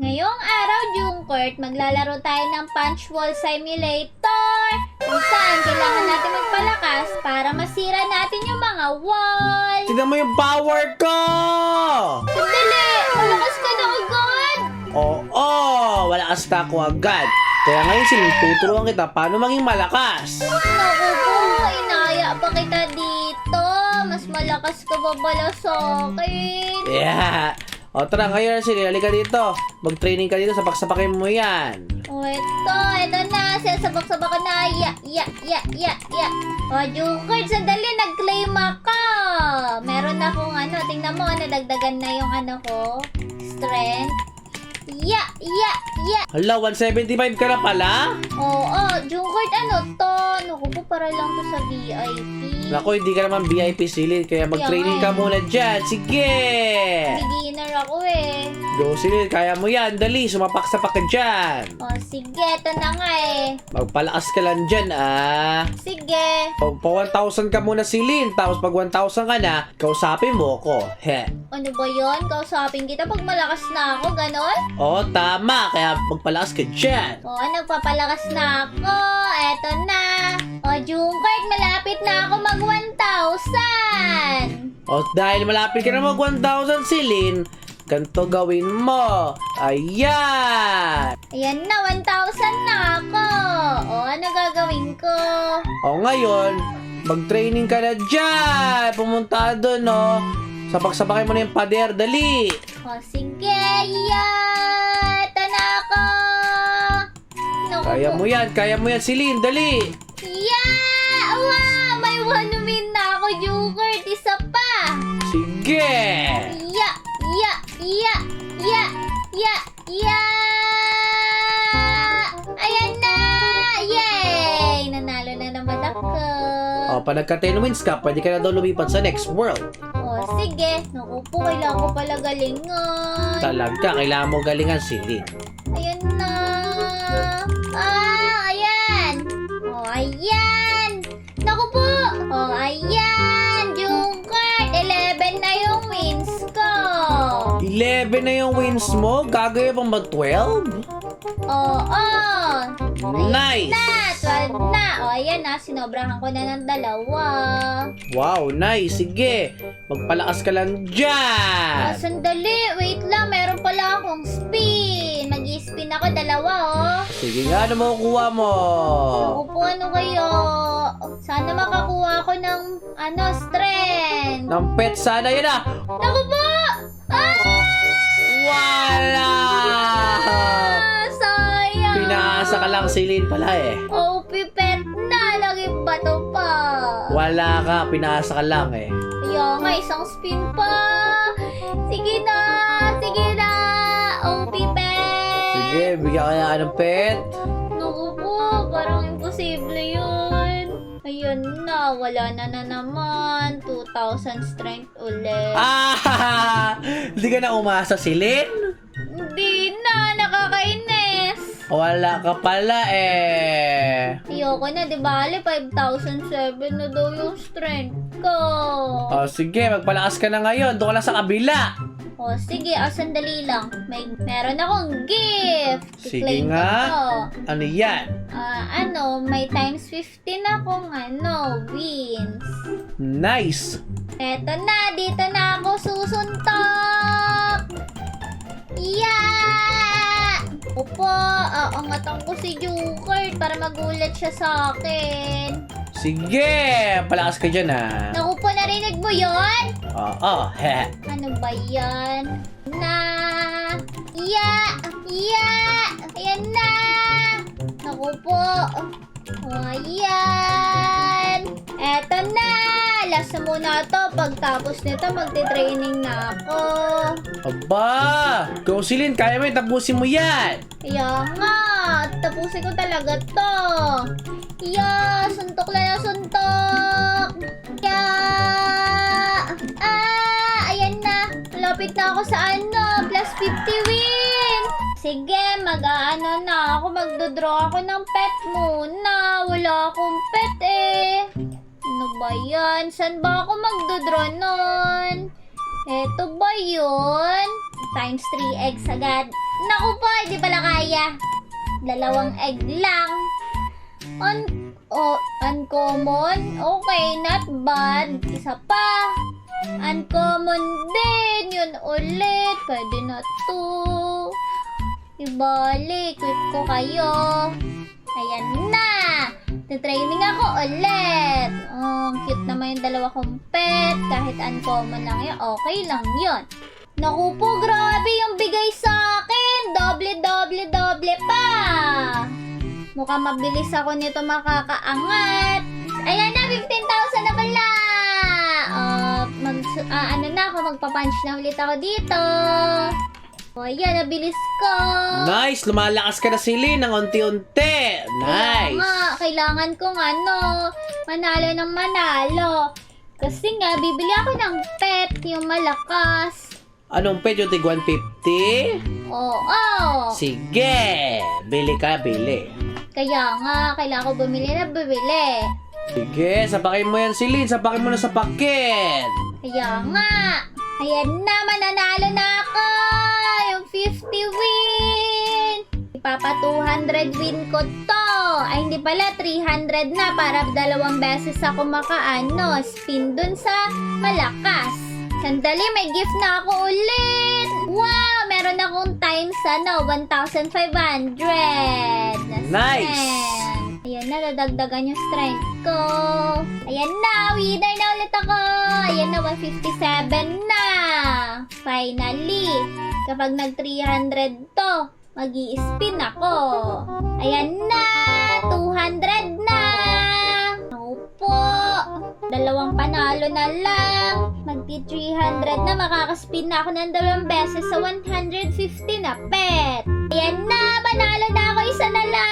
Ngayong araw, Jungkurt, maglalaro tayo ng Punch Wall Simulator kung saan kailangan natin magpalakas para masira natin yung mga wall. Tignan mo yung power ko! Sandali! Malakas ka na agad! Oo, malakas na ako agad. Kaya ngayon tuturuan kita paano maging malakas. Naku po, inaya pa kita dito. Mas malakas ka ba pala sa akin? Yeah! O tara, ngayon halika dito. Mag-training ka dito, sapak-sapakin mo yan. O ito na. Sasabak-sabak ka na. Ya. O, Jungkurt, sandali, nag-claim ako. Meron akong tingnan mo, nadagdagan na yung ko. Strength. Ya. Hala, 175 ka na pala? Oo, Jungkurt, to? Naku po, para lang to sa VIP. Naku, hindi ka naman VIP silid, kaya mag-training ka muna dyan. Sige! Beginner ako eh. Go silid, kaya mo yan. Dali, sumapak-sapak ka dyan. O, sige, ito na nga eh. Magpalakas ka lang dyan, Sige. Pa 1,000 ka muna silid, tapos pag 1,000 ka na, kausapin mo ko. He. Ano ba yun? Kausapin kita pag malakas na ako, ganon? Oo, tama. Kaya magpalakas ka dyan. O, nagpapalakas na ako. Eto na. O, Jungkurt, malapit na ako mag 1,000. O, dahil malapit ka na mag 1,000 silin, ganito gawin mo. Ayan. Ayan na, 1,000 na ako. O, ano gagawin ko? O, ngayon, mag-training ka na dyan. Pumunta doon, no. Sapak-sapakin mo na yung pader. Dali. O, sige. Yeah. Eto na ako. Naku po. Kaya mo yan, silin. Dali. Yeah! Wow! May 1 win na ako, Jungkurt. Isa pa. Sige. Ya! Ayan na! Yay! Nanalo na naman ako. O, pag nagka 10 wins ka, pwede ka na daw lumipat sa next world. O, sige. Naku po, kailangan ko pala galingan. Talaga, kailangan mo galingan silin. Ayan na. Ayan. O, ayan. Naku po. O, ayan. Jungkurt, 11 na yung wins ko. 11 na yung wins mo? Gagawin pang ba 12? Oo. Nice! Na, 12 na. O, ayan na. Sinobrahan ko na ng 2. Wow, nice. Sige, magpalakas ka lang dyan. Sandali. Wait lang. Meron pala akong spin. Mag-i-spin ako 2, oh. Sige nga, ano makukuha mo? Naku po, ano kayo? Sana makakuha ako ng, strength. Ng pet sana, yun na. Naku po! Wala! Sayang. Pinaasa ka lang silin pala eh. Oh, pipet na. Laging bato pa. Wala ka, pinaasa ka lang eh. Kaya nga, isang spin pa. Sige na. Oh, pipet. Sige, bigyan ka na ng pet. Naku po, parang imposible yun. Ayun na, wala na naman. 2,000 strength ulit. Hindi ka na umasa silin? Hindi na, nakakainis. Wala ka pala eh. Ayoko na, di ba? 5,007 na daw yung strength ko. O sige, magpalakas ka na ngayon. Doon ka lang sa kabila. O sige, sandali lang. Meron akong gift. Sige I-claim nga. ko to. Ano yan? May times 15 akong wins. Nice! Eto na, dito na ako susuntok. Yeah! Opo, aangatang ko si Jungkurt para magulat siya sa akin. Sige! Palakas ka dyan ha. Naku po, narinig mo yon? Oo, he. Ano ba yan? Ayan na! Naku po. Ayan! Eto na! Last na muna to. Pagtapos nito, magte-training na ako. Aba! Go silin, kaya mo tapusin mo yan! Kaya nga, tapusin ko talaga to. Suntok lang na suntok. Ayan na. Malapit na ako sa plus 50 win. Sige, na ako. Magdodraw ako ng pet muna. Wala akong pet eh. Ano ba yan? Saan ba ako magdodraw nun? Eto ba yun? Times 3 eggs agad. Naku po, hindi pala kaya. 2 egg lang. Uncommon? Okay, not bad. Isa pa. Uncommon din. Yun ulit. Pwede na to. Ibalik. Quit ko kayo. Ayan na. Training ako ulit. Oh, cute naman yung 2 kong pet. Kahit uncommon lang yun, okay lang yun. Naku po, grabe yung bigay sa akin. Doble pa. Mukhang mabilis ako nito makakaangat. Ayan na, 15,000 na pala. Magpa-punch na ulit ako dito. O, ayan, nabilis ko. Nice! Lumalakas ka na sili ng unti-unti. Nice! Kailangan kong manalo ng manalo. Kasi nga, bibili ako ng pet, yung malakas. Anong pet yung tig 150? Oo. Sige! Bili ka, bili. Kaya nga, kailangan ko bumili. Sige, sapakin mo yan silin. Sapakin mo na sa paket. Kaya nga. Ayan na, mananalo na ako. Yung 50 win. Ipapa 200 win ko to. Ay, hindi pala, 300 na para 2 beses ako spin dun sa malakas. Sandali, may gift na ako ulit. Wow, meron akong times 1,500. Nice. Ayan na, dadagdagan yung strength ko. Ayan na, winner na ulit ako. Ayan na, 157 na. Finally, kapag nag-300 to, mag-i-spin ako. Ayan na, 200 na. Ako po, 2 panalo na lang. Magti-300 na, makakaspin na ako ng 2 beses sa 150 na pet. Ayan na, panalo na ako, isa na lang.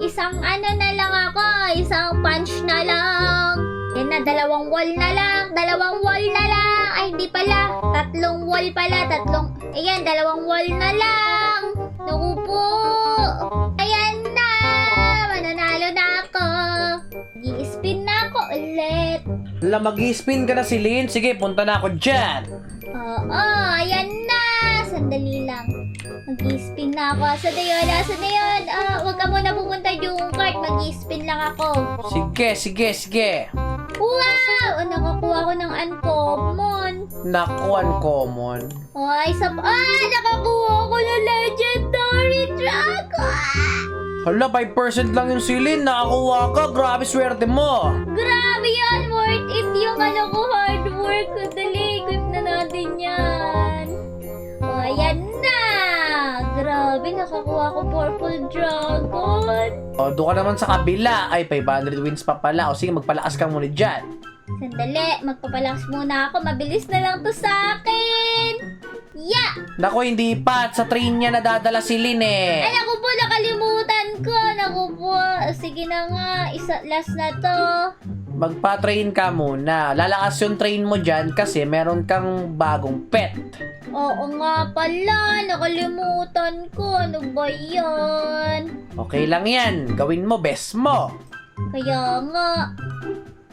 Isang na lang ako, isang punch na lang. Yan na, 2 wall na lang, 2 wall na lang. Ay, hindi pala, 3 wall pala, 3. Ayan, 2 wall na lang. Naku po. Ayan na, mananalo na ako. Mag-i-spin na ako ulit. Mag-i-spin ka na silin. Sige, punta na ako dyan. Oo, ayan na. Sandali lang. Mag-i-spin na ako. Asa na yun? Huwag ka muna pumunta yung cart. Mag-i-spin lang ako. Sige. Wow! Nakakuha ko ng uncommon. Naku, uncommon. Nakakuha ko ng legendary dragon. Hala, 5% lang yung silin. Nakakuha ka. Grabe, swerte mo. Grabe yan. Worth it yung hard work ko. Dali, equip na natin yan. Ayan na. Grabe, nakakuha ko purple dragon. Doon ka naman sa kabila. Ay, 500 wins pa pala. O sige, magpalakas ka muna dyan. Sandali, magpapalakas muna ako. Mabilis na lang to sa akin. Yeah! Naku, hindi pa. Sa train niya nadadala si Lin eh. Ay, naku po, nakalimutan ko. Naku po. Sige na nga, last na to. Magpa-train ka muna. Lalakas yung train mo dyan kasi meron kang bagong pet. Oo nga pala, nakalimutan ko. Ano ba yan? Okay lang yan. Gawin mo, best mo. Kaya nga.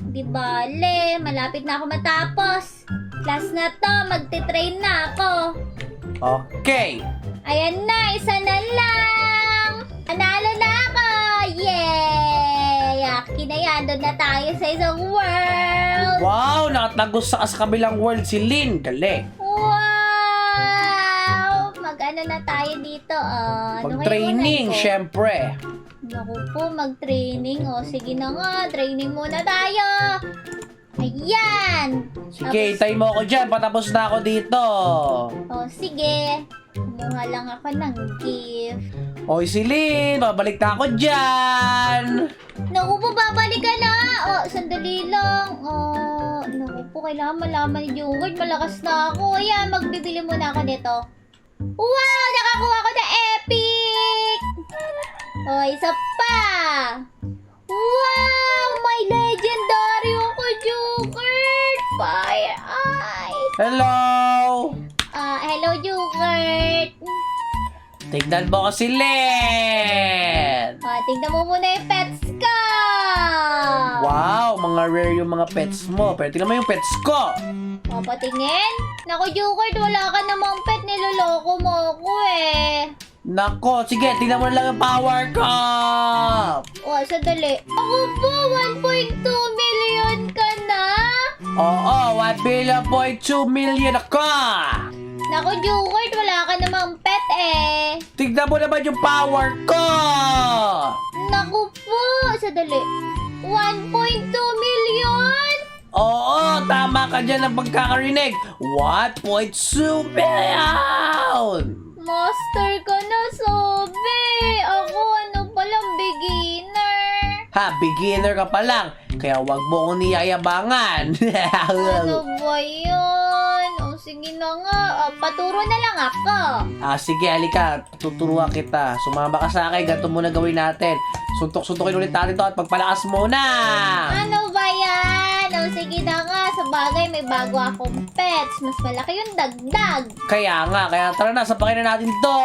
Di bale, malapit na ako matapos. Last na to, magte-train na ako. Okay. Ayan na, isa na lang. Panalo na ako. Yay! Aki na yan, doon na tayo sa isang world. Wow, nakatagos sa kabilang world si Lin. Galing. Wow! Mag-ano na tayo dito. Mag-training, syempre. Naku po, mag-training. Sige na nga, training muna tayo. Ayan! Sige, itay mo ako dyan. Patapos na ako dito. Sige. Kumuha lang ako ng gift. Oy, si Lin, babalik na ako dyan. Naku po, babalik ka na. Sandali lang. Naku po, kailangan malaman ni Jungard. Malakas na ako. Ayan, magbibili muna ako nito. Wow! Nakakuha ko na epic! Isa pa! Wow! May legendary ako, Jungard! Fire Eyes! Hello! Hello, Jungard! Tignan mo ko si Lin. Tignan mo muna yung pets ko! Wow, mga rare yung mga pets mo. Pero tingnan mo yung pets ko. O, patingin? Naku, Jukard, wala ka namang pet. Niloloko mo ako eh. Nako, sige, tingnan mo na lang yung power ko. O, sandali. Ako po, 1.2 million ka na? Oo, 1.2 billion ako. Naku, Jukard, wala ka namang pet eh. Tignan mo naman yung power ko. Naku po, sandali. 1.2 million? Oo, tama ka dyan ang pagkakarinig. 1.2 billion. Master ka na, Sobe. Ako, ano palang beginner. Ha, beginner ka pa lang. Kaya wag mo akong niyayabangan. Ano ba yun? O, sige na nga. Paturo na lang ako. Sige, halika. Tuturuan kita. Sumama ka sa akin. Ganito muna gawin natin. Suntok-suntokin ulit natin to at pagpalakas muna. Ano ba yan? O, sige na nga. Sa bagay, may bago akong pets. Mas malaki yung dagdag. Kaya nga, kaya tara na, sapakin na natin to.